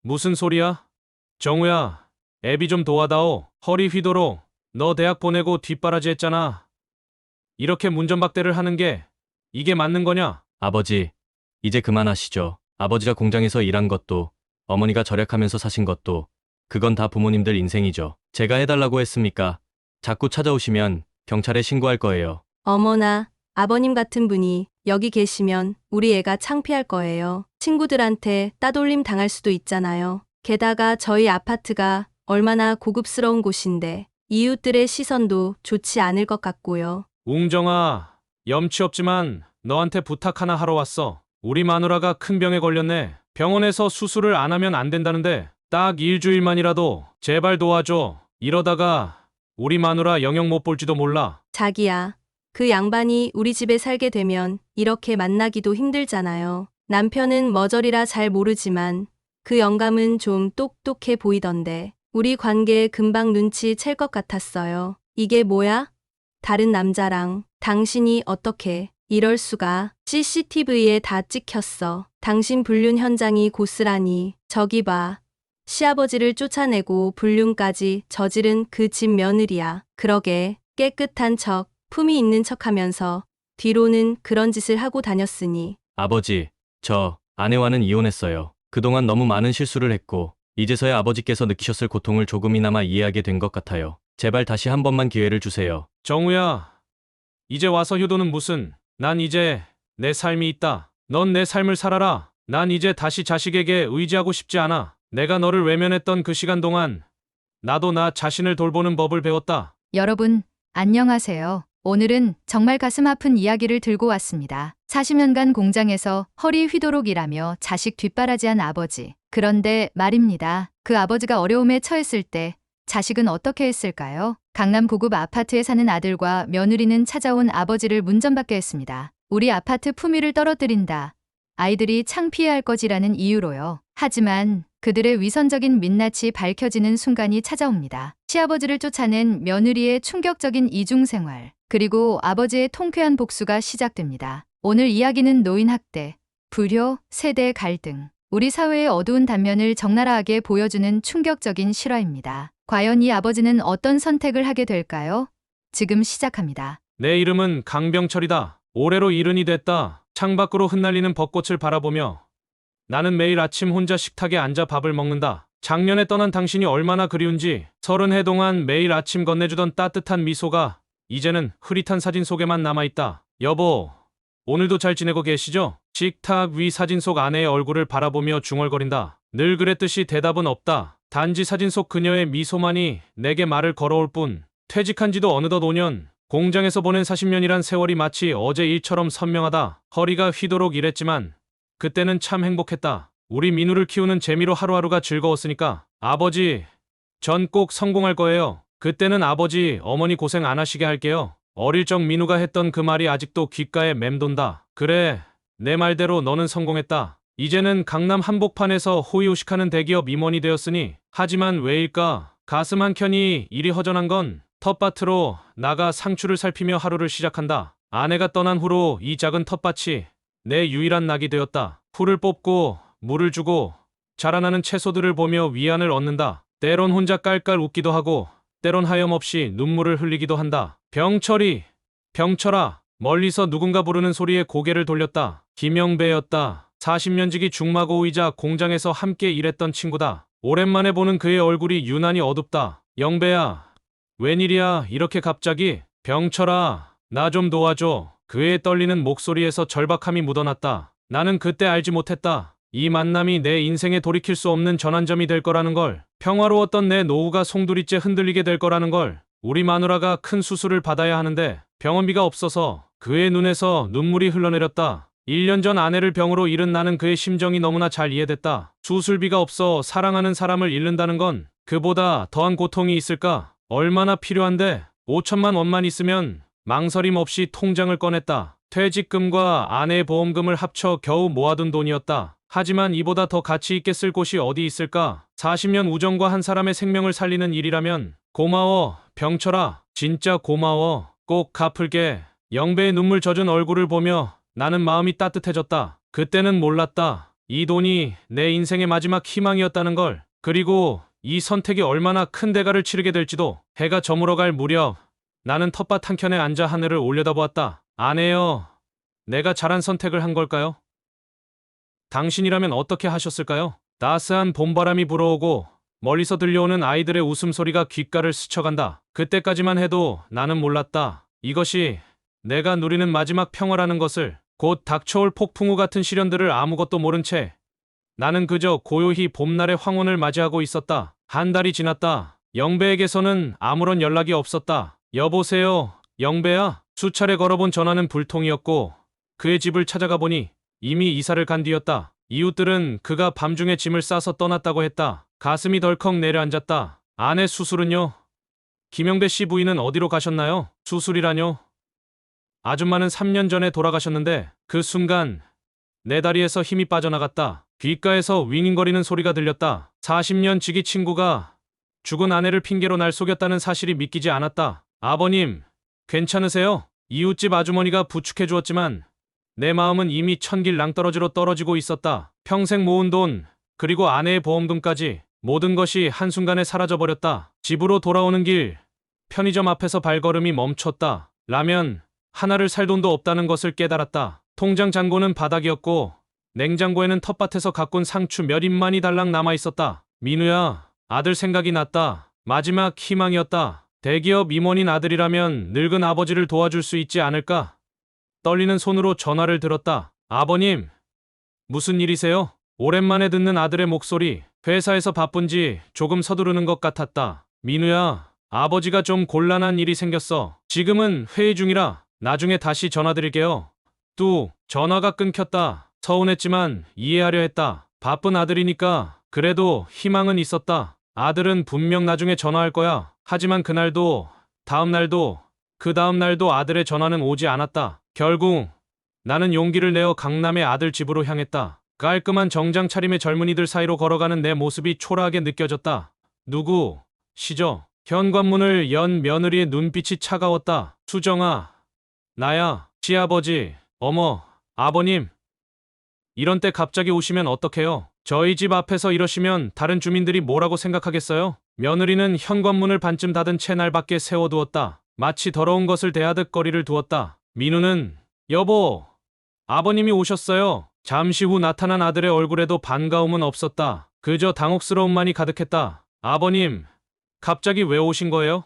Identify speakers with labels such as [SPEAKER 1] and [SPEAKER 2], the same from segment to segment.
[SPEAKER 1] 무슨 소리야? 정우야, 애비 좀 도와다오. 허리 휘도록. 너 대학 보내고 뒷바라지 했잖아. 이렇게 문전박대를 하는 게 이게 맞는 거냐?
[SPEAKER 2] 아버지, 이제 그만하시죠. 아버지가 공장에서 일한 것도, 어머니가 절약하면서 사신 것도, 그건 다 부모님들 인생이죠. 제가 해달라고 했습니까? 자꾸 찾아오시면 경찰에 신고할 거예요.
[SPEAKER 3] 어머나, 아버님 같은 분이 여기 계시면 우리 애가 창피할 거예요. 친구들한테 따돌림 당할 수도 있잖아요. 게다가 저희 아파트가 얼마나 고급스러운 곳인데 이웃들의 시선도 좋지 않을 것 같고요.
[SPEAKER 1] 웅정아, 염치 없지만 너한테 부탁 하나 하러 왔어. 우리 마누라가 큰 병에 걸렸네. 병원에서 수술을 안 하면 안 된다는데 딱 일주일만이라도 제발 도와줘. 이러다가 우리 마누라 영영 못 볼지도 몰라.
[SPEAKER 3] 자기야, 그 양반이 우리 집에 살게 되면 이렇게 만나기도 힘들잖아요. 남편은 머저리라 잘 모르지만 그 영감은 좀 똑똑해 보이던데 우리 관계에 금방 눈치 챌 것 같았어요. 이게 뭐야? 다른 남자랑 당신이 어떻게 이럴 수가? CCTV에 다 찍혔어. 당신 불륜 현장이 고스란히 저기 봐. 시아버지를 쫓아내고 불륜까지 저지른 그 집 며느리야. 그러게 깨끗한 척, 품이 있는 척하면서 뒤로는 그런 짓을 하고 다녔으니
[SPEAKER 2] 아버지, 저 아내와는 이혼했어요. 그동안 너무 많은 실수를 했고, 이제서야 아버지께서 느끼셨을 고통을 조금이나마 이해하게 된 것 같아요. 제발 다시 한 번만 기회를 주세요.
[SPEAKER 1] 정우야, 이제 와서 효도는 무슨. 난 이제 내 삶이 있다. 넌 내 삶을 살아라. 난 이제 다시 자식에게 의지하고 싶지 않아. 내가 너를 외면했던 그 시간 동안 나도 나 자신을 돌보는 법을 배웠다.
[SPEAKER 4] 여러분, 안녕하세요. 오늘은 정말 가슴 아픈 이야기를 들고 왔습니다. 40년간 공장에서 허리 휘도록 일하며 자식 뒷바라지한 아버지. 그런데 말입니다. 그 아버지가 어려움에 처했을 때 자식은 어떻게 했을까요? 강남 고급 아파트에 사는 아들과 며느리는 찾아온 아버지를 문전박게 했습니다. 우리 아파트 품위를 떨어뜨린다. 아이들이 창피해할 거지라는 이유로요. 하지만 그들의 위선적인 민낯이 밝혀지는 순간이 찾아옵니다. 시아버지를 쫓아낸 며느리의 충격적인 이중생활, 그리고 아버지의 통쾌한 복수가 시작됩니다. 오늘 이야기는 노인 학대, 불효, 세대 갈등, 우리 사회의 어두운 단면을 적나라하게 보여주는 충격적인 실화입니다. 과연 이 아버지는 어떤 선택을 하게 될까요? 지금 시작합니다.
[SPEAKER 1] 내 이름은 강병철이다. 올해로 70이 됐다. 창밖으로 흩날리는 벚꽃을 바라보며 나는 매일 아침 혼자 식탁에 앉아 밥을 먹는다. 작년에 떠난 당신이 얼마나 그리운지 30해 동안 매일 아침 건네주던 따뜻한 미소가 이제는 흐릿한 사진 속에만 남아있다. 여보, 오늘도 잘 지내고 계시죠? 식탁 위 사진 속 아내의 얼굴을 바라보며 중얼거린다. 늘 그랬듯이 대답은 없다. 단지 사진 속 그녀의 미소만이 내게 말을 걸어올 뿐. 퇴직한 지도 어느덧 5년. 공장에서 보낸 40년이란 세월이 마치 어제 일처럼 선명하다. 허리가 휘도록 일했지만 그때는 참 행복했다. 우리 민우를 키우는 재미로 하루하루가 즐거웠으니까. 아버지, 전 꼭 성공할 거예요. 그때는 아버지, 어머니 고생 안 하시게 할게요. 어릴 적 민우가 했던 그 말이 아직도 귓가에 맴돈다. 그래, 내 말대로 너는 성공했다. 이제는 강남 한복판에서 호의호식하는 대기업 임원이 되었으니. 하지만 왜일까? 가슴 한켠이 이리 허전한 건 텃밭으로 나가 상추를 살피며 하루를 시작한다. 아내가 떠난 후로 이 작은 텃밭이 내 유일한 낙이 되었다. 풀을 뽑고 물을 주고 자라나는 채소들을 보며 위안을 얻는다. 때론 혼자 깔깔 웃기도 하고 때론 하염없이 눈물을 흘리기도 한다. 병철이, 병철아. 멀리서 누군가 부르는 소리에 고개를 돌렸다. 김영배였다. 40년 지기 중마고이자 공장에서 함께 일했던 친구다. 오랜만에 보는 그의 얼굴이 유난히 어둡다. 영배야, 웬일이야 이렇게 갑자기? 병철아, 나 좀 도와줘. 그의 떨리는 목소리에서 절박함이 묻어났다. 나는 그때 알지 못했다. 이 만남이 내 인생에 돌이킬 수 없는 전환점이 될 거라는 걸. 평화로웠던 내 노후가 송두리째 흔들리게 될 거라는 걸. 우리 마누라가 큰 수술을 받아야 하는데 병원비가 없어서 그의 눈에서 눈물이 흘러내렸다. 1년 전 아내를 병으로 잃은 나는 그의 심정이 너무나 잘 이해됐다. 수술비가 없어 사랑하는 사람을 잃는다는 건 그보다 더한 고통이 있을까? 얼마나 필요한데? 5천만 원만 있으면 망설임 없이 통장을 꺼냈다. 퇴직금과 아내의 보험금을 합쳐 겨우 모아둔 돈이었다. 하지만 이보다 더 가치 있게 쓸 곳이 어디 있을까? 40년 우정과 한 사람의 생명을 살리는 일이라면 고마워, 병철아. 진짜 고마워. 꼭 갚을게. 영배의 눈물 젖은 얼굴을 보며 나는 마음이 따뜻해졌다. 그때는 몰랐다. 이 돈이 내 인생의 마지막 희망이었다는 걸, 그리고 이 선택이 얼마나 큰 대가를 치르게 될지도. 해가 저물어갈 무렵 나는 텃밭 한켠에 앉아 하늘을 올려다보았다. 아내여, 내가 잘한 선택을 한 걸까요? 당신이라면 어떻게 하셨을까요? 따스한 봄바람이 불어오고 멀리서 들려오는 아이들의 웃음소리가 귓가를 스쳐간다. 그때까지만 해도 나는 몰랐다. 이것이 내가 누리는 마지막 평화라는 것을. 곧 닥쳐올 폭풍우 같은 시련들을 아무것도 모른 채 나는 그저 고요히 봄날의 황혼을 맞이하고 있었다. 한 달이 지났다. 영배에게서는 아무런 연락이 없었다. 여보세요, 영배야? 수차례 걸어본 전화는 불통이었고 그의 집을 찾아가 보니 이미 이사를 간 뒤였다. 이웃들은 그가 밤중에 짐을 싸서 떠났다고 했다. 가슴이 덜컥 내려앉았다. 아내 수술은요? 김영배 씨 부인은 어디로 가셨나요? 수술이라뇨? 아줌마는 3년 전에 돌아가셨는데. 그 순간 내 다리에서 힘이 빠져나갔다. 귓가에서 윙윙거리는 소리가 들렸다. 40년 지기 친구가 죽은 아내를 핑계로 날 속였다는 사실이 믿기지 않았다. 아버님, 괜찮으세요? 이웃집 아주머니가 부축해 주었지만 내 마음은 이미 천길 낭떠러지로 떨어지고 있었다. 평생 모은 돈, 그리고 아내의 보험금까지 모든 것이 한순간에 사라져버렸다. 집으로 돌아오는 길, 편의점 앞에서 발걸음이 멈췄다. 라면 하나를 살 돈도 없다는 것을 깨달았다. 통장 잔고는 바닥이었고 냉장고에는 텃밭에서 가꾼 상추 몇 입만이 달랑 남아있었다. 민우야, 아들 생각이 났다. 마지막 희망이었다. 대기업 임원인 아들이라면 늙은 아버지를 도와줄 수 있지 않을까? 떨리는 손으로 전화를 들었다. 아버님, 무슨 일이세요? 오랜만에 듣는 아들의 목소리. 회사에서 바쁜지 조금 서두르는 것 같았다. 민우야, 아버지가 좀 곤란한 일이 생겼어. 지금은 회의 중이라 나중에 다시 전화드릴게요. 뚝, 전화가 끊겼다. 서운했지만 이해하려 했다. 바쁜 아들이니까 그래도 희망은 있었다. 아들은 분명 나중에 전화할 거야. 하지만 그날도, 다음 날도, 그 다음 날도 아들의 전화는 오지 않았다. 결국 나는 용기를 내어 강남의 아들 집으로 향했다. 깔끔한 정장 차림의 젊은이들 사이로 걸어가는 내 모습이 초라하게 느껴졌다. 누구시죠? 현관문을 연 며느리의 눈빛이 차가웠다. 수정아, 나야, 시아버지, 어머, 아버님. 이런 때 갑자기 오시면 어떡해요? 저희 집 앞에서 이러시면 다른 주민들이 뭐라고 생각하겠어요? 며느리는 현관문을 반쯤 닫은 채 날 밖에 세워두었다. 마치 더러운 것을 대하듯 거리를 두었다. 민우는, 여보, 아버님이 오셨어요. 잠시 후 나타난 아들의 얼굴에도 반가움은 없었다. 그저 당혹스러움만이 가득했다. 아버님, 갑자기 왜 오신 거예요?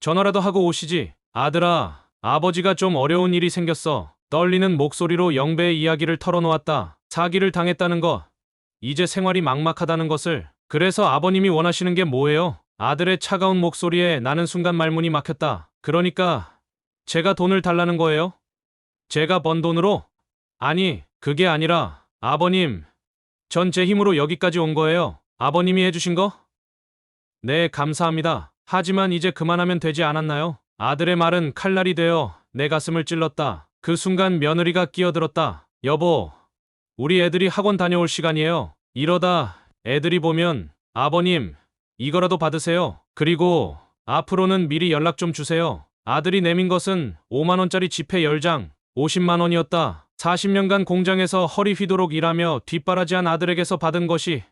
[SPEAKER 1] 전화라도 하고 오시지. 아들아, 아버지가 좀 어려운 일이 생겼어. 떨리는 목소리로 영배의 이야기를 털어놓았다. 사기를 당했다는 것, 이제 생활이 막막하다는 것을. 그래서 아버님이 원하시는 게 뭐예요? 아들의 차가운 목소리에 나는 순간 말문이 막혔다. 그러니까 제가 돈을 달라는 거예요? 제가 번 돈으로? 아니, 그게 아니라 아버님, 전 제 힘으로 여기까지 온 거예요. 아버님이 해주신 거? 네, 감사합니다. 하지만 이제 그만하면 되지 않았나요? 아들의 말은 칼날이 되어 내 가슴을 찔렀다. 그 순간 며느리가 끼어들었다. 여보, 우리 애들이 학원 다녀올 시간이에요. 이러다 애들이 보면 아버님, 이거라도 받으세요. 그리고 앞으로는 미리 연락 좀 주세요. 아들이 내민 것은 5만 원짜리 지폐 10장, 50만 원이었다. 40년간 공장에서 허리 휘도록 일하며 뒷바라지한 아들에게서 받은 것이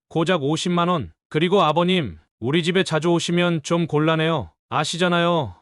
[SPEAKER 1] 고작 50만 원. 그리고 아버님, 우리 집에 자주 오시면 좀 곤란해요. 아시잖아요.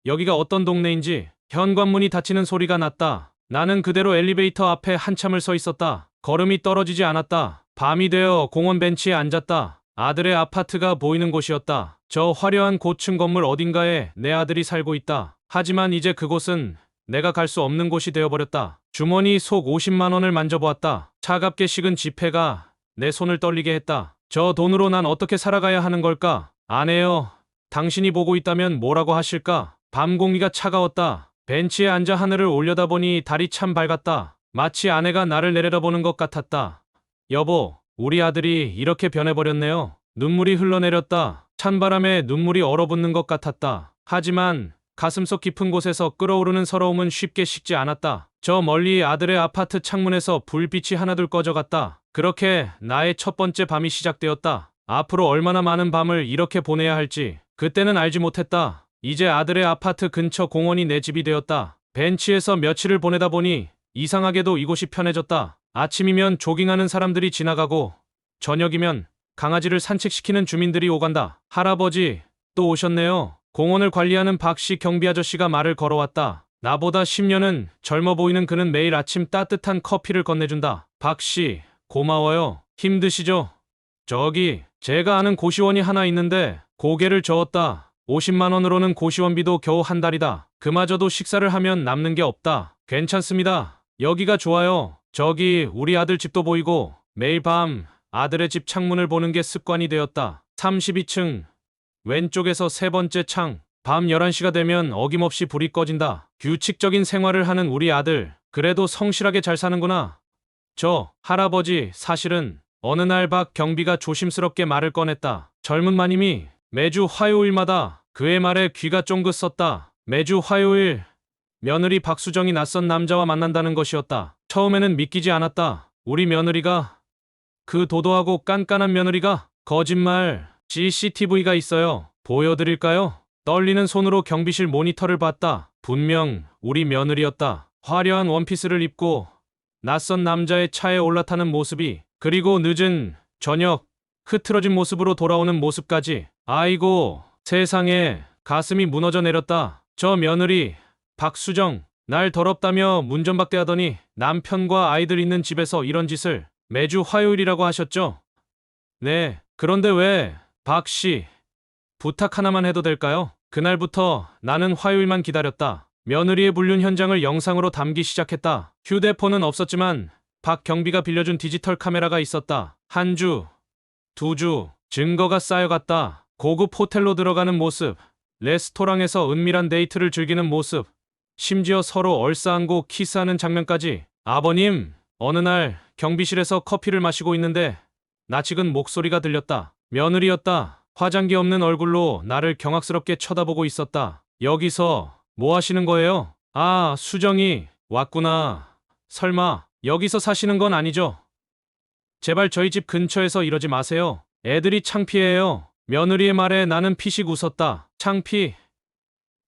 [SPEAKER 1] 여기가 어떤 동네인지. 현관문이 닫히는 소리가 났다. 나는 그대로 엘리베이터 앞에 한참을 서 있었다. 걸음이 떨어지지 않았다. 밤이 되어 공원 벤치에 앉았다. 아들의 아파트가 보이는 곳이었다. 저 화려한 고층 건물 어딘가에 내 아들이 살고 있다. 하지만 이제 그곳은 내가 갈 수 없는 곳이 되어버렸다. 주머니 속 50만 원을 만져보았다. 차갑게 식은 지폐가 내 손을 떨리게 했다. 저 돈으로 난 어떻게 살아가야 하는 걸까? 아내여, 당신이 보고 있다면 뭐라고 하실까? 밤 공기가 차가웠다. 벤치에 앉아 하늘을 올려다보니 달이 참 밝았다. 마치 아내가 나를 내려다보는 것 같았다. 여보, 우리 아들이 이렇게 변해버렸네요. 눈물이 흘러내렸다. 찬바람에 눈물이 얼어붙는 것 같았다. 하지만 가슴속 깊은 곳에서 끓어오르는 서러움은 쉽게 식지 않았다. 저 멀리 아들의 아파트 창문에서 불빛이 하나둘 꺼져갔다. 그렇게 나의 첫 번째 밤이 시작되었다. 앞으로 얼마나 많은 밤을 이렇게 보내야 할지 그때는 알지 못했다. 이제 아들의 아파트 근처 공원이 내 집이 되었다. 벤치에서 며칠을 보내다 보니 이상하게도 이곳이 편해졌다. 아침이면 조깅하는 사람들이 지나가고 저녁이면 강아지를 산책시키는 주민들이 오간다. 할아버지, 또 오셨네요. 공원을 관리하는 박씨 경비 아저씨가 말을 걸어왔다. 나보다 10년은 젊어 보이는 그는 매일 아침 따뜻한 커피를 건네준다. 박씨, 고마워요. 힘드시죠? 저기, 제가 아는 고시원이 하나 있는데 고개를 저었다. 50만 원으로는 고시원비도 겨우 한 달이다. 그마저도 식사를 하면 남는 게 없다. 괜찮습니다. 여기가 좋아요. 저기 우리 아들 집도 보이고 매일 밤 아들의 집 창문을 보는 게 습관이 되었다. 32층 왼쪽에서 세 번째 창. 밤 11시가 되면 어김없이 불이 꺼진다. 규칙적인 생활을 하는 우리 아들. 그래도 성실하게 잘 사는구나. 저 할아버지, 사실은 어느 날 박 경비가 조심스럽게 말을 꺼냈다. 젊은 마님이 매주 화요일마다 그의 말에 귀가 쫑긋 섰다. 매주 화요일 며느리 박수정이 낯선 남자와 만난다는 것이었다. 처음에는 믿기지 않았다. 우리 며느리가, 그 도도하고 깐깐한 며느리가, 거짓말. CCTV가 있어요. 보여드릴까요? 떨리는 손으로 경비실 모니터를 봤다. 분명 우리 며느리였다. 화려한 원피스를 입고 낯선 남자의 차에 올라타는 모습이, 그리고 늦은 저녁 흐트러진 모습으로 돌아오는 모습까지. 아이고, 세상에. 가슴이 무너져 내렸다. 저 며느리 박수정, 날 더럽다며 문전박대하더니 남편과 아이들 있는 집에서 이런 짓을. 매주 화요일이라고 하셨죠? 네. 그런데 왜, 박씨, 부탁 하나만 해도 될까요? 그날부터 나는 화요일만 기다렸다. 며느리의 불륜 현장을 영상으로 담기 시작했다. 휴대폰은 없었지만 박 경비가 빌려준 디지털 카메라가 있었다. 한 주, 두 주, 증거가 쌓여갔다. 고급 호텔로 들어가는 모습, 레스토랑에서 은밀한 데이트를 즐기는 모습, 심지어 서로 얼싸안고 키스하는 장면까지. 아버님, 어느 날 경비실에서 커피를 마시고 있는데 낯익은 목소리가 들렸다. 며느리였다. 화장기 없는 얼굴로 나를 경악스럽게 쳐다보고 있었다. 여기서 뭐 하시는 거예요? 아, 수정이 왔구나. 설마 여기서 사시는 건 아니죠? 제발 저희 집 근처에서 이러지 마세요. 애들이 창피해요. 며느리의 말에 나는 피식 웃었다. 창피?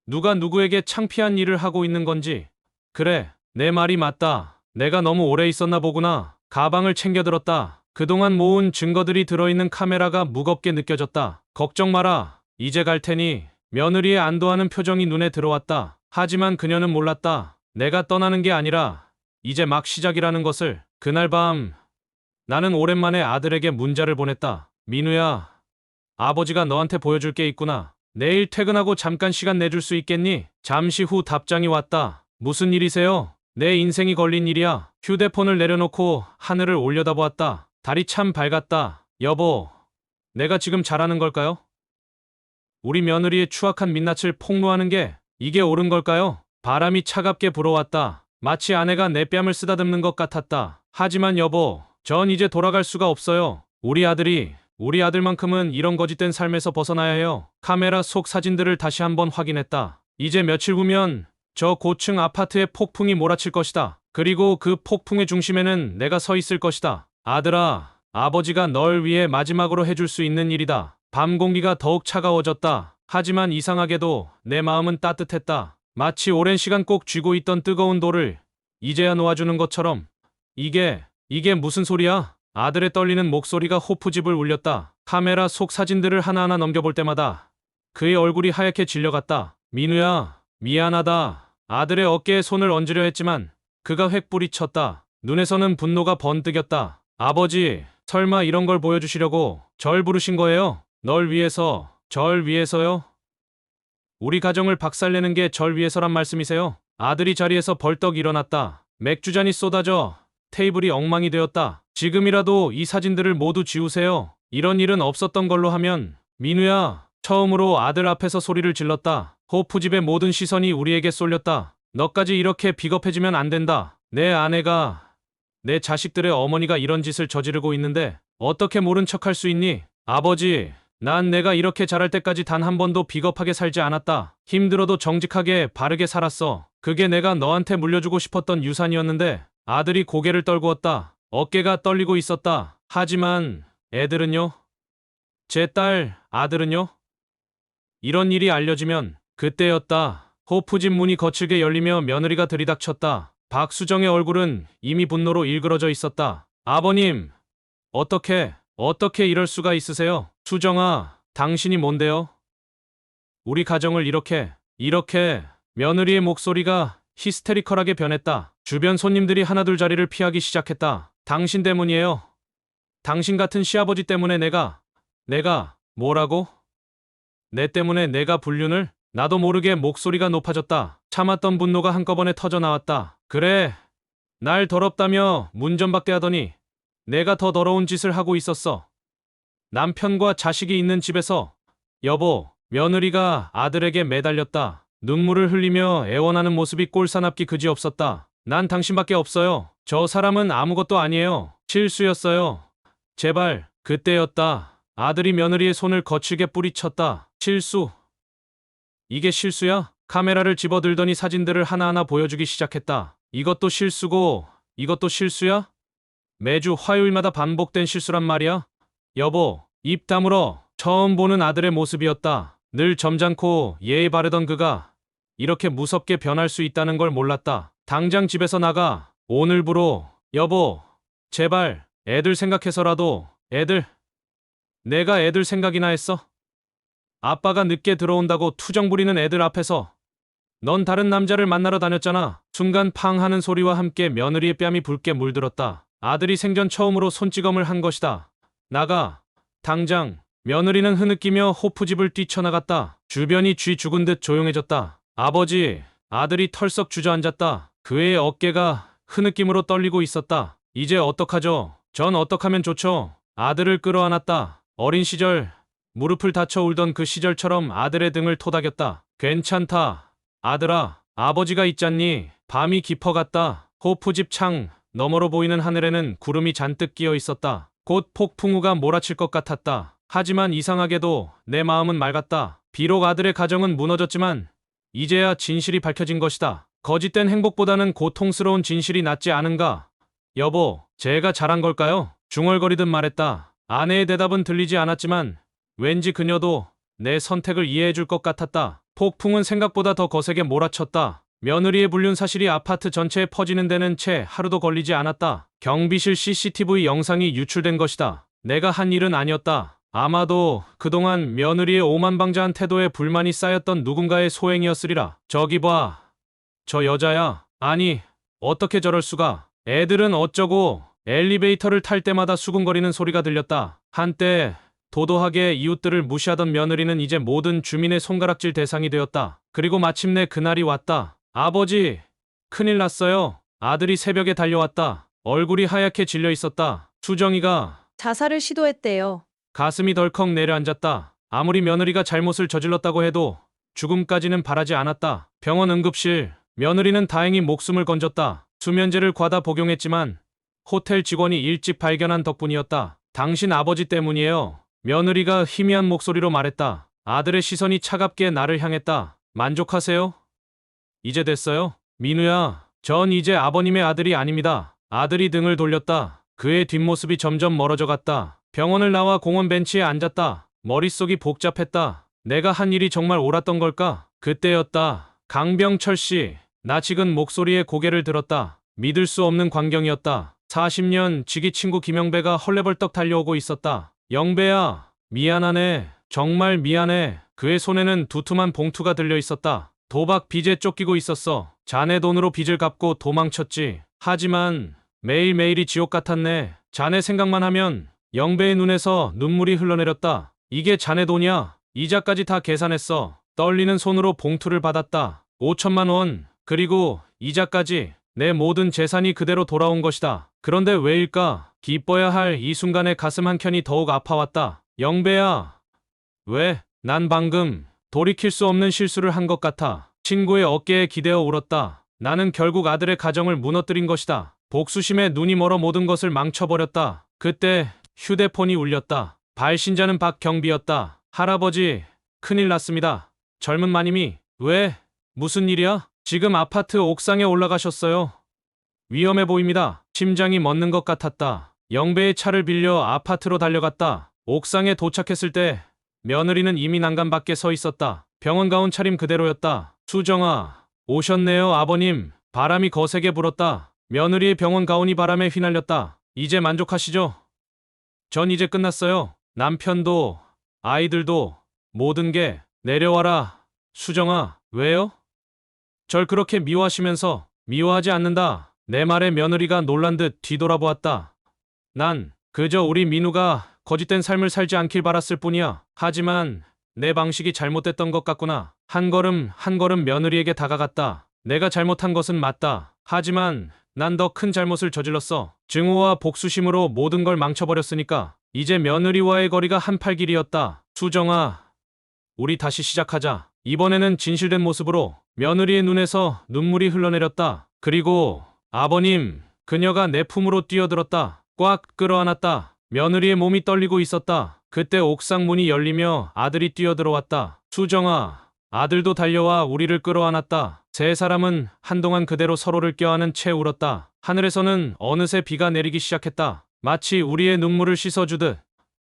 [SPEAKER 1] 누가 누구에게 창피한 일을 하고 있는 건지. 그래, 내 말이 맞다. 내가 너무 오래 있었나 보구나. 가방을 챙겨들었다. 그동안 모은 증거들이 들어있는 카메라가 무겁게 느껴졌다. 걱정 마라. 이제 갈 테니. 며느리의 안도하는 표정이 눈에 들어왔다. 하지만 그녀는 몰랐다. 내가 떠나는 게 아니라 이제 막 시작이라는 것을. 그날 밤 나는 오랜만에 아들에게 문자를 보냈다. 민우야, 아버지가 너한테 보여줄 게 있구나. 내일 퇴근하고 잠깐 시간 내줄 수 있겠니? 잠시 후 답장이 왔다. 무슨 일이세요? 내 인생이 걸린 일이야. 휴대폰을 내려놓고 하늘을 올려다보았다. 달이 참 밝았다. 여보, 내가 지금 잘하는 걸까요? 우리 며느리의 추악한 민낯을 폭로하는 게 이게 옳은 걸까요? 바람이 차갑게 불어왔다. 마치 아내가 내 뺨을 쓰다듬는 것 같았다. 하지만 여보, 전 이제 돌아갈 수가 없어요. 우리 아들만큼은 이런 거짓된 삶에서 벗어나야 해요. 카메라 속 사진들을 다시 한번 확인했다. 이제 며칠 후면 저 고층 아파트에 폭풍이 몰아칠 것이다. 그리고 그 폭풍의 중심에는 내가 서 있을 것이다. 아들아, 아버지가 널 위해 마지막으로 해줄 수 있는 일이다. 밤 공기가 더욱 차가워졌다. 하지만 이상하게도 내 마음은 따뜻했다. 마치 오랜 시간 꼭 쥐고 있던 뜨거운 돌을 이제야 놓아주는 것처럼. 이게 무슨 소리야? 아들의 떨리는 목소리가 호프집을 울렸다. 카메라 속 사진들을 하나하나 넘겨볼 때마다 그의 얼굴이 하얗게 질려갔다. 민우야, 미안하다. 아들의 어깨에 손을 얹으려 했지만 그가 획 뿌리쳤다. 눈에서는 분노가 번뜩였다. 아버지, 설마 이런 걸 보여주시려고 절 부르신 거예요? 널 위해서, 절 위해서요? 우리 가정을 박살내는 게 절 위해서란 말씀이세요? 아들이 자리에서 벌떡 일어났다. 맥주잔이 쏟아져 테이블이 엉망이 되었다. 지금이라도 이 사진들을 모두 지우세요. 이런 일은 없었던 걸로 하면. 민우야, 처음으로 아들 앞에서 소리를 질렀다. 호프집의 모든 시선이 우리에게 쏠렸다. 너까지 이렇게 비겁해지면 안 된다. 내 아내가, 내 자식들의 어머니가 이런 짓을 저지르고 있는데 어떻게 모른 척할 수 있니? 아버지, 난 내가 이렇게 자랄 때까지 단 한 번도 비겁하게 살지 않았다. 힘들어도 정직하게 바르게 살았어. 그게 내가 너한테 물려주고 싶었던 유산이었는데. 아들이 고개를 떨구었다. 어깨가 떨리고 있었다. 하지만 애들은요? 제 딸, 아들은요? 이런 일이 알려지면 그때였다. 호프집 문이 거칠게 열리며 며느리가 들이닥쳤다. 박수정의 얼굴은 이미 분노로 일그러져 있었다. 아버님, 어떻게 이럴 수가 있으세요? 수정아, 당신이 뭔데요? 우리 가정을 이렇게. 며느리의 목소리가 히스테리컬하게 변했다. 주변 손님들이 하나둘 자리를 피하기 시작했다. 당신 때문이에요. 당신 같은 시아버지 때문에 내가 뭐라고? 내 때문에 내가 불륜을? 나도 모르게 목소리가 높아졌다. 참았던 분노가 한꺼번에 터져 나왔다. 그래, 날 더럽다며 문전박대 하더니 내가 더 더러운 짓을 하고 있었어. 남편과 자식이 있는 집에서. 여보, 며느리가 아들에게 매달렸다. 눈물을 흘리며 애원하는 모습이 꼴사납기 그지없었다. 난 당신밖에 없어요. 저 사람은 아무것도 아니에요. 실수였어요. 제발. 그때였다. 아들이 며느리의 손을 거칠게 뿌리쳤다. 실수. 이게 실수야? 카메라를 집어들더니 사진들을 하나하나 보여주기 시작했다. 이것도 실수고 이것도 실수야? 매주 화요일마다 반복된 실수란 말이야? 여보, 입 다물어. 처음 보는 아들의 모습이었다. 늘 점잖고 예의 바르던 그가 이렇게 무섭게 변할 수 있다는 걸 몰랐다. 당장 집에서 나가. 오늘부로. 여보, 제발 애들 생각해서라도. 내가 애들 생각이나 했어? 아빠가 늦게 들어온다고 투정 부리는 애들 앞에서 넌 다른 남자를 만나러 다녔잖아. 순간 팡 하는 소리와 함께 며느리의 뺨이 붉게 물들었다. 아들이 생전 처음으로 손찌검을 한 것이다. 나가. 당장. 며느리는 흐느끼며 호프집을 뛰쳐나갔다. 주변이 쥐 죽은 듯 조용해졌다. 아버지. 아들이 털썩 주저앉았다. 그의 어깨가 흐느낌으로 떨리고 있었다. 이제 어떡하죠? 전 어떡하면 좋죠? 아들을 끌어안았다. 어린 시절 무릎을 다쳐 울던 그 시절처럼 아들의 등을 토닥였다. 괜찮다. 아들아, 아버지가 있잖니. 밤이 깊어갔다. 호프집 창 너머로 보이는 하늘에는 구름이 잔뜩 끼어 있었다. 곧 폭풍우가 몰아칠 것 같았다. 하지만 이상하게도 내 마음은 맑았다. 비록 아들의 가정은 무너졌지만 이제야 진실이 밝혀진 것이다. 거짓된 행복보다는 고통스러운 진실이 낫지 않은가? 여보, 제가 잘한 걸까요? 중얼거리듯 말했다. 아내의 대답은 들리지 않았지만 왠지 그녀도 내 선택을 이해해줄 것 같았다. 폭풍은 생각보다 더 거세게 몰아쳤다. 며느리의 불륜 사실이 아파트 전체에 퍼지는 데는 채 하루도 걸리지 않았다. 경비실 CCTV 영상이 유출된 것이다. 내가 한 일은 아니었다. 아마도 그동안 며느리의 오만방자한 태도에 불만이 쌓였던 누군가의 소행이었으리라. 저기 봐. 저 여자야. 아니, 어떻게 저럴 수가. 애들은 어쩌고. 엘리베이터를 탈 때마다 수군거리는 소리가 들렸다. 한때 도도하게 이웃들을 무시하던 며느리는 이제 모든 주민의 손가락질 대상이 되었다. 그리고 마침내 그날이 왔다. 아버지, 큰일 났어요. 아들이 새벽에 달려왔다. 얼굴이 하얗게 질려 있었다. 수정이가
[SPEAKER 5] 자살을 시도했대요.
[SPEAKER 1] 가슴이 덜컥 내려앉았다. 아무리 며느리가 잘못을 저질렀다고 해도 죽음까지는 바라지 않았다. 병원 응급실. 며느리는 다행히 목숨을 건졌다. 수면제를 과다 복용했지만 호텔 직원이 일찍 발견한 덕분이었다. 당신 아버지 때문이에요. 며느리가 희미한 목소리로 말했다. 아들의 시선이 차갑게 나를 향했다. 만족하세요? 이제 됐어요? 민우야, 전 이제 아버님의 아들이 아닙니다. 아들이 등을 돌렸다. 그의 뒷모습이 점점 멀어져 갔다. 병원을 나와 공원 벤치에 앉았다. 머릿속이 복잡했다. 내가 한 일이 정말 옳았던 걸까? 그때였다. 강병철 씨. 나 지금 목소리에 고개를 들었다. 믿을 수 없는 광경이었다. 40년 지기 친구 김영배가 헐레벌떡 달려오고 있었다. 영배야, 미안하네. 정말 미안해. 그의 손에는 두툼한 봉투가 들려 있었다. 도박 빚에 쫓기고 있었어. 자네 돈으로 빚을 갚고 도망쳤지. 하지만 매일매일이 지옥 같았네. 자네 생각만 하면. 영배의 눈에서 눈물이 흘러내렸다. 이게 자네 돈이야. 이자까지 다 계산했어. 떨리는 손으로 봉투를 받았다. 5천만 원. 그리고 이자까지. 내 모든 재산이 그대로 돌아온 것이다. 그런데 왜일까? 기뻐야 할 이 순간에 가슴 한켠이 더욱 아파왔다. 영배야. 왜? 난 방금 돌이킬 수 없는 실수를 한 것 같아. 친구의 어깨에 기대어 울었다. 나는 결국 아들의 가정을 무너뜨린 것이다. 복수심에 눈이 멀어 모든 것을 망쳐버렸다. 그때 휴대폰이 울렸다. 발신자는 박경비였다. 할아버지, 큰일 났습니다. 젊은 마님이. 왜? 무슨 일이야? 지금 아파트 옥상에 올라가셨어요. 위험해 보입니다. 심장이 멎는 것 같았다. 영배의 차를 빌려 아파트로 달려갔다. 옥상에 도착했을 때 며느리는 이미 난간 밖에 서 있었다. 병원 가운 차림 그대로였다. 수정아, 오셨네요, 아버님. 바람이 거세게 불었다. 며느리의 병원 가운이 바람에 휘날렸다. 이제 만족하시죠? 전 이제 끝났어요. 남편도, 아이들도, 모든 게 내려와라. 수정아, 왜요? 절 그렇게 미워하시면서 미워하지 않는다. 내 말에 며느리가 놀란 듯 뒤돌아보았다. 난 그저 우리 민우가 거짓된 삶을 살지 않길 바랐을 뿐이야. 하지만 내 방식이 잘못됐던 것 같구나. 한 걸음 한 걸음 며느리에게 다가갔다. 내가 잘못한 것은 맞다. 하지만 난 더 큰 잘못을 저질렀어. 증오와 복수심으로 모든 걸 망쳐버렸으니까. 이제 며느리와의 거리가 한팔길이었다. 수정아, 우리 다시 시작하자. 이번에는 진실된 모습으로. 며느리의 눈에서 눈물이 흘러내렸다. 그리고 아버님, 그녀가 내 품으로 뛰어들었다. 꽉 끌어안았다. 며느리의 몸이 떨리고 있었다. 그때 옥상 문이 열리며 아들이 뛰어들어왔다. 수정아, 아들도 달려와 우리를 끌어안았다. 세 사람은 한동안 그대로 서로를 껴안은 채 울었다. 하늘에서는 어느새 비가 내리기 시작했다. 마치 우리의 눈물을 씻어주듯.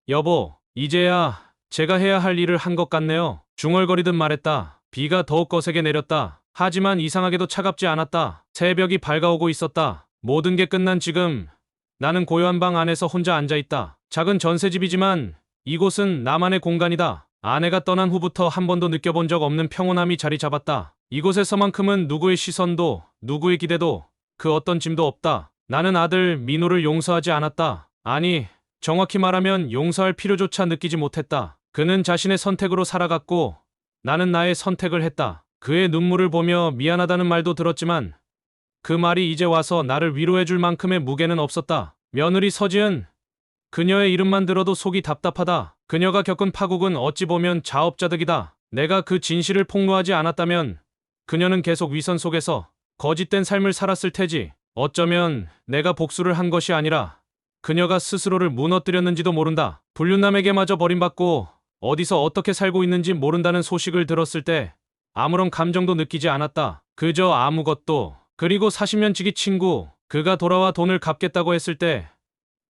[SPEAKER 1] 여보, 이제야 제가 해야 할 일을 한 것 같네요. 중얼거리듯 말했다. 비가 더욱 거세게 내렸다. 하지만 이상하게도 차갑지 않았다. 새벽이 밝아오고 있었다. 모든 게 끝난 지금 나는 고요한 방 안에서 혼자 앉아있다. 작은 전셋집이지만 이곳은 나만의 공간이다. 아내가 떠난 후부터 한 번도 느껴본 적 없는 평온함이 자리 잡았다. 이곳에서만큼은 누구의 시선도, 누구의 기대도, 그 어떤 짐도 없다. 나는 아들 민우를 용서하지 않았다. 아니, 정확히 말하면 용서할 필요조차 느끼지 못했다. 그는 자신의 선택으로 살아갔고 나는 나의 선택을 했다. 그의 눈물을 보며 미안하다는 말도 들었지만 그 말이 이제 와서 나를 위로해줄 만큼의 무게는 없었다. 며느리 서지은, 그녀의 이름만 들어도 속이 답답하다. 그녀가 겪은 파국은 어찌 보면 자업자득이다. 내가 그 진실을 폭로하지 않았다면 그녀는 계속 위선 속에서 거짓된 삶을 살았을 테지. 어쩌면 내가 복수를 한 것이 아니라 그녀가 스스로를 무너뜨렸는지도 모른다. 불륜남에게마저 버림받고 어디서 어떻게 살고 있는지 모른다는 소식을 들었을 때 아무런 감정도 느끼지 않았다. 그저 아무것도. 그리고 40년 지기 친구, 그가 돌아와 돈을 갚겠다고 했을 때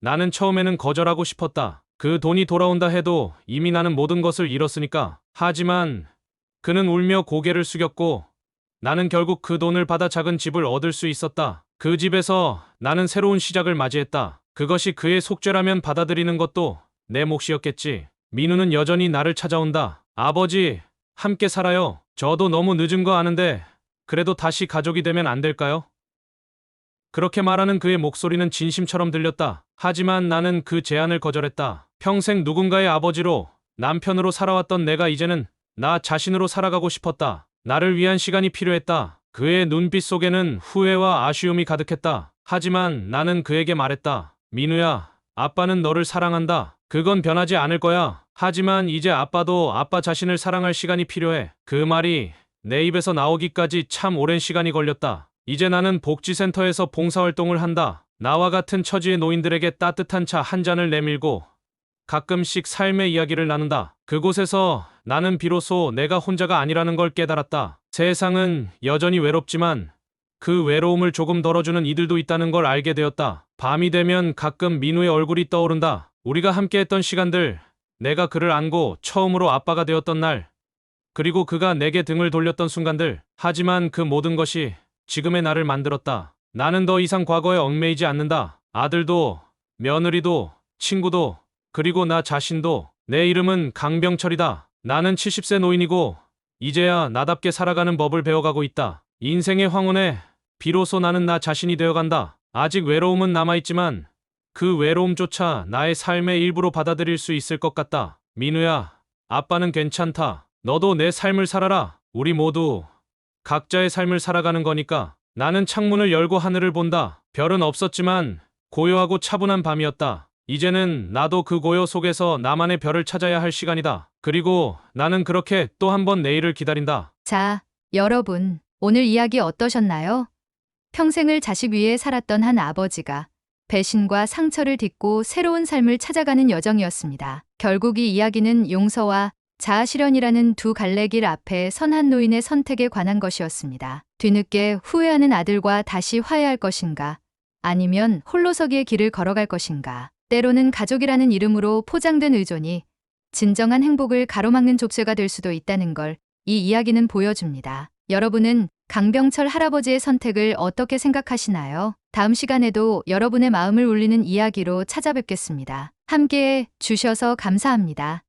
[SPEAKER 1] 나는 처음에는 거절하고 싶었다. 그 돈이 돌아온다 해도 이미 나는 모든 것을 잃었으니까. 하지만 그는 울며 고개를 숙였고 나는 결국 그 돈을 받아 작은 집을 얻을 수 있었다. 그 집에서 나는 새로운 시작을 맞이했다. 그것이 그의 속죄라면 받아들이는 것도 내 몫이었겠지. 민우는 여전히 나를 찾아온다. 아버지, 함께 살아요. 저도 너무 늦은 거 아는데 그래도 다시 가족이 되면 안 될까요? 그렇게 말하는 그의 목소리는 진심처럼 들렸다. 하지만 나는 그 제안을 거절했다. 평생 누군가의 아버지로, 남편으로 살아왔던 내가 이제는 나 자신으로 살아가고 싶었다. 나를 위한 시간이 필요했다. 그의 눈빛 속에는 후회와 아쉬움이 가득했다. 하지만 나는 그에게 말했다. 민우야, 아빠는 너를 사랑한다. 그건 변하지 않을 거야. 하지만 이제 아빠도 아빠 자신을 사랑할 시간이 필요해. 그 말이 내 입에서 나오기까지 참 오랜 시간이 걸렸다. 이제 나는 복지센터에서 봉사활동을 한다. 나와 같은 처지의 노인들에게 따뜻한 차 한 잔을 내밀고 가끔씩 삶의 이야기를 나눈다. 그곳에서 나는 비로소 내가 혼자가 아니라는 걸 깨달았다. 세상은 여전히 외롭지만 그 외로움을 조금 덜어주는 이들도 있다는 걸 알게 되었다. 밤이 되면 가끔 민우의 얼굴이 떠오른다. 우리가 함께했던 시간들, 내가 그를 안고 처음으로 아빠가 되었던 날, 그리고 그가 내게 등을 돌렸던 순간들. 하지만 그 모든 것이 지금의 나를 만들었다. 나는 더 이상 과거에 얽매이지 않는다. 아들도, 며느리도, 친구도, 그리고 나 자신도. 내 이름은 강병철이다. 나는 70세 노인이고 이제야 나답게 살아가는 법을 배워가고 있다. 인생의 황혼에 비로소 나는 나 자신이 되어간다. 아직 외로움은 남아있지만 그 외로움조차 나의 삶의 일부로 받아들일 수 있을 것 같다. 민우야, 아빠는 괜찮다. 너도 내 삶을 살아라. 우리 모두 각자의 삶을 살아가는 거니까. 나는 창문을 열고 하늘을 본다. 별은 없었지만 고요하고 차분한 밤이었다. 이제는 나도 그 고요 속에서 나만의 별을 찾아야 할 시간이다. 그리고 나는 그렇게 또 한 번 내일을 기다린다.
[SPEAKER 4] 자, 여러분, 오늘 이야기 어떠셨나요? 평생을 자식 위해 살았던 한 아버지가 배신과 상처를 딛고 새로운 삶을 찾아가는 여정이었습니다. 결국 이 이야기는 용서와 자아실현이라는 두 갈래길 앞에 선 한 노인의 선택에 관한 것이었습니다. 뒤늦게 후회하는 아들과 다시 화해할 것인가, 아니면 홀로서기의 길을 걸어갈 것인가. 때로는 가족이라는 이름으로 포장된 의존이 진정한 행복을 가로막는 족쇄가 될 수도 있다는 걸 이 이야기는 보여줍니다. 여러분은 강병철 할아버지의 선택을 어떻게 생각하시나요? 다음 시간에도 여러분의 마음을 울리는 이야기로 찾아뵙겠습니다. 함께해 주셔서 감사합니다.